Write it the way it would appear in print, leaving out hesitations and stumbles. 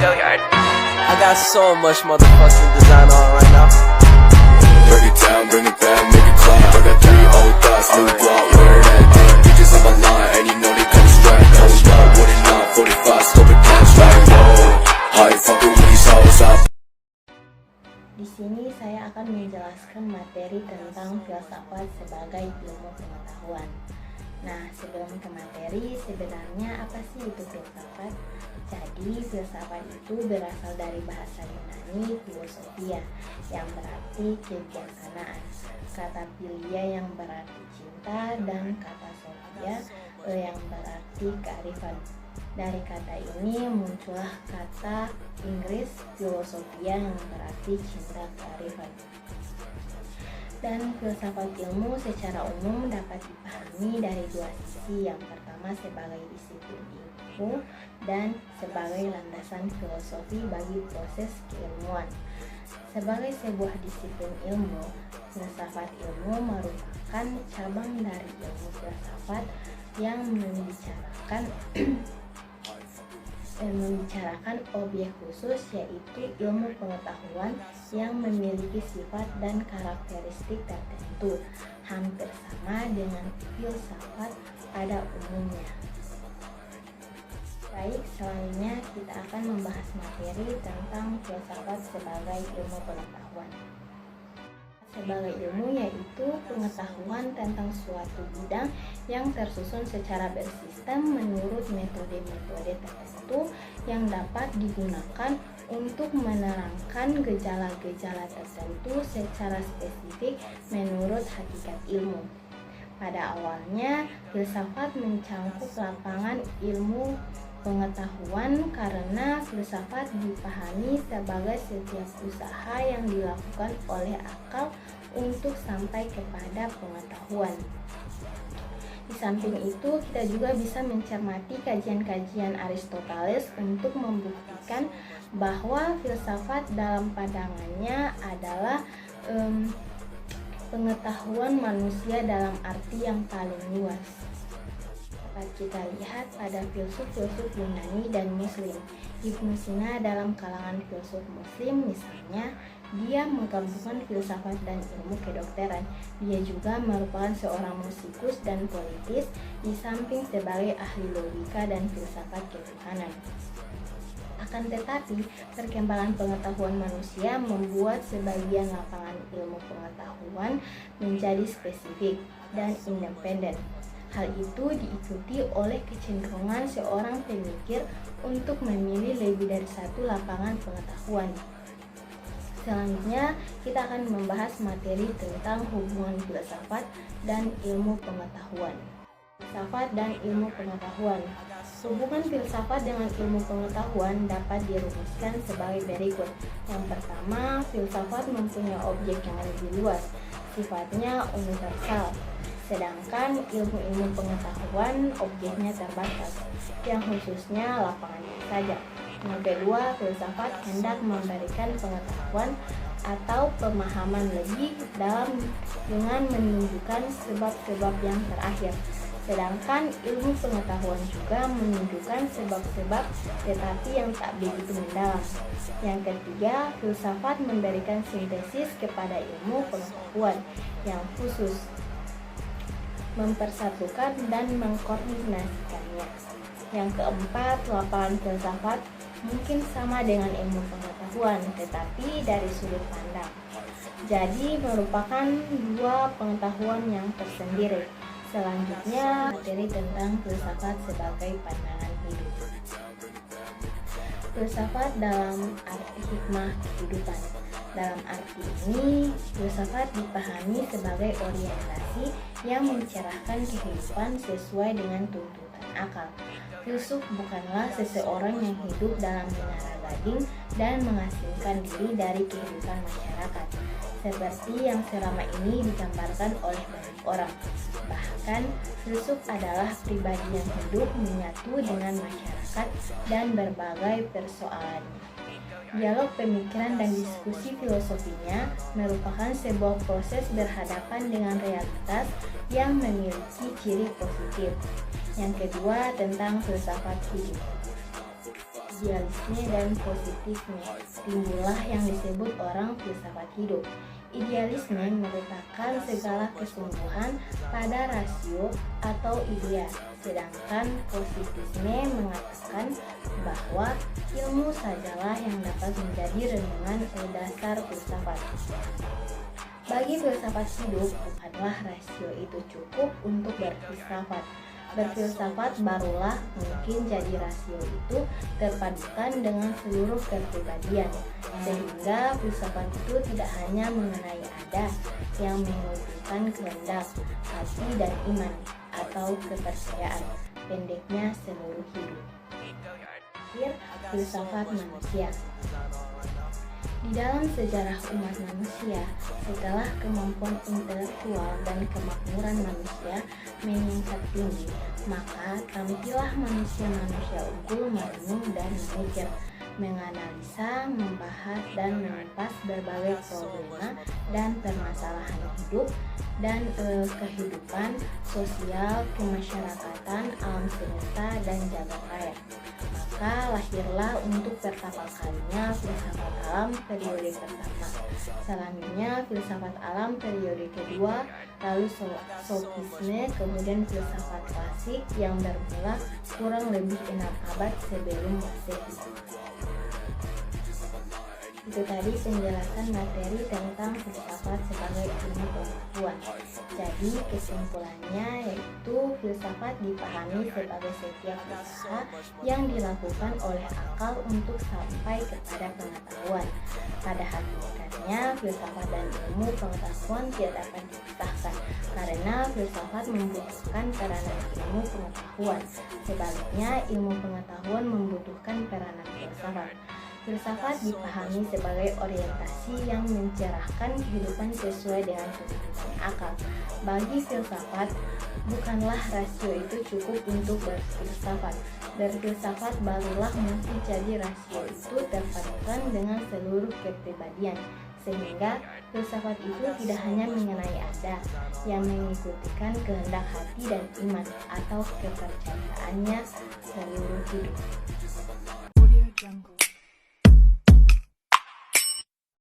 Billiard. I got so much motherfucking design on right now. Break it down, bring it back, make it clap. I got 3 old thoughts, new block, where that thing. Bitches on my line, and you know they come straight. Hold up, what it not, 45, scope it cash like whoa. High fucking with these hoes up. Di sini saya akan menjelaskan materi tentang filsafat sebagai ilmu pengetahuan. Nah, sebelum ke materi, sebenarnya apa sih itu filsafat? Jadi, filsafat itu berasal dari bahasa Yunani filosofia, yang berarti kebijaksanaan. Kata philia yang berarti cinta, dan kata sophia yang berarti kearifan. Dari kata ini muncullah kata Inggris filosofia yang berarti cinta kearifan. Dan filsafat ilmu secara umum dapat dipahami dari 2 sisi. Yang pertama sebagai disiplin ilmu dan sebagai landasan filosofi bagi proses keilmuan. Sebagai sebuah disiplin ilmu, filsafat ilmu merupakan cabang dari ilmu filsafat yang membicarakan objek khusus, yaitu ilmu pengetahuan yang memiliki sifat dan karakteristik tertentu, hampir sama dengan filsafat pada umumnya. Baik, selanjutnya kita akan membahas materi tentang filsafat sebagai ilmu pengetahuan. Sebagai ilmu yaitu pengetahuan tentang suatu bidang yang tersusun secara bersistem menurut metode-metode tertentu yang dapat digunakan untuk menerangkan gejala-gejala tertentu secara spesifik menurut hakikat ilmu. Pada awalnya, filsafat mencangkup lapangan ilmu pengetahuan karena filsafat dipahami sebagai setiap usaha yang dilakukan oleh akal untuk sampai kepada pengetahuan. Di samping itu, kita juga bisa mencermati kajian-kajian Aristoteles untuk membuktikan bahwa filsafat dalam pandangannya adalah pengetahuan manusia dalam arti yang paling luas. Dapat kita lihat pada filsuf-filsuf Yunani dan Muslim. Ibnu Sina dalam kalangan filsuf Muslim misalnya, dia menggabungkan filsafat dan ilmu kedokteran. Dia juga merupakan seorang musikus dan politis, di samping sebagai ahli logika dan filsafat ketuhanan. Akan tetapi, perkembangan pengetahuan manusia membuat sebagian lapangan ilmu pengetahuan menjadi spesifik dan independen. Hal itu diikuti oleh kecenderungan seorang pemikir untuk memilih lebih dari satu lapangan pengetahuan. Selanjutnya, kita akan membahas materi tentang hubungan filsafat dan ilmu pengetahuan. Filsafat dan ilmu pengetahuan. Hubungan filsafat dengan ilmu pengetahuan dapat dirumuskan sebagai berikut. Yang pertama, filsafat mempunyai objek yang lebih luas, sifatnya universal. Sedangkan ilmu-ilmu pengetahuan objeknya terbatas, yang khususnya lapangannya saja. Yang kedua, filsafat hendak memberikan pengetahuan atau pemahaman lebih dalam dengan menunjukkan sebab-sebab yang terakhir. Sedangkan ilmu pengetahuan juga menunjukkan sebab-sebab tetapi yang tak begitu mendalam. Yang ketiga, filsafat memberikan sintesis kepada ilmu pengetahuan yang khusus, mempersatukan dan mengkoordinasikannya. Yang keempat, lapangan filsafat mungkin sama dengan ilmu pengetahuan, tetapi dari sudut pandang. Jadi merupakan 2 pengetahuan yang tersendiri. Selanjutnya, materi tentang filsafat sebagai pandangan hidup. Filsafat dalam arti hikmah kehidupan. Dalam arti ini, filsafat dipahami sebagai orientasi yang mencerahkan kehidupan sesuai dengan tuntutan akal. Filsuf bukanlah seseorang yang hidup dalam menara gading dan mengasingkan diri dari kehidupan masyarakat, seperti yang selama ini digambarkan oleh banyak orang. Bahkan, filsuf adalah pribadi yang hidup menyatu dengan masyarakat dan berbagai persoalannya. Dialog pemikiran dan diskusi filosofinya merupakan sebuah proses berhadapan dengan realitas yang memiliki ciri positif. Yang kedua, tentang filsafat hidup. idealisme dan positifme, timbullah yang disebut orang filsafat hidup. Idealisme meletakkan segala kesungguhan pada rasio atau idea, sedangkan positivisme mengatakan bahwa ilmu sajalah yang dapat menjadi renungan dasar filsafat. Bagi filsafat hidup, bukanlah rasio itu cukup untuk berfilsafat. Berfilsafat barulah mungkin jadi rasio itu terpadukan dengan seluruh kepribadian, sehingga filsafat itu tidak hanya mengenai ada yang mengumpulkan kehendak, hati dan iman atau kepercayaan, pendeknya seluruh hidup. Akhir, filsafat manusia. Di dalam sejarah umat manusia, setelah kemampuan intelektual dan kemakmuran manusia meningkat tinggi, maka tampillah manusia-manusia unggul merenung dan memikir, menganalisa, membahas, dan mengupas berbagai problema dan permasalahan hidup dan kehidupan sosial, kemasyarakatan, alam semesta, dan jagat raya. Maka lahirlah untuk pertama kalinya filsafat alam periode pertama, selanjutnya filsafat alam periode kedua, lalu sofisme, kemudian filsafat klasik yang bermula kurang lebih 6 abad sebelum Masehi. Itu tadi penjelasan materi tentang filsafat sebagai ilmu pengetahuan. Jadi kesimpulannya yaitu filsafat dipahami sebagai setiap usaha yang dilakukan oleh akal untuk sampai kepada pengetahuan. Pada hakikatnya filsafat dan ilmu pengetahuan tidak dapat dipisahkan karena filsafat membutuhkan peranan ilmu pengetahuan. Sebaliknya ilmu pengetahuan membutuhkan peranan filsafat. Filsafat dipahami sebagai orientasi yang mencerahkan kehidupan sesuai dengan tuntutan akal. Bagi filsafat, bukanlah rasio itu cukup untuk berfilsafat. Berfilsafat barulah mungkin jadi rasio itu terpadukan dengan seluruh kepribadian, sehingga filsafat itu tidak hanya mengenai ada yang mengikutikan kehendak hati dan iman atau kepercayaannya seluruh hidup.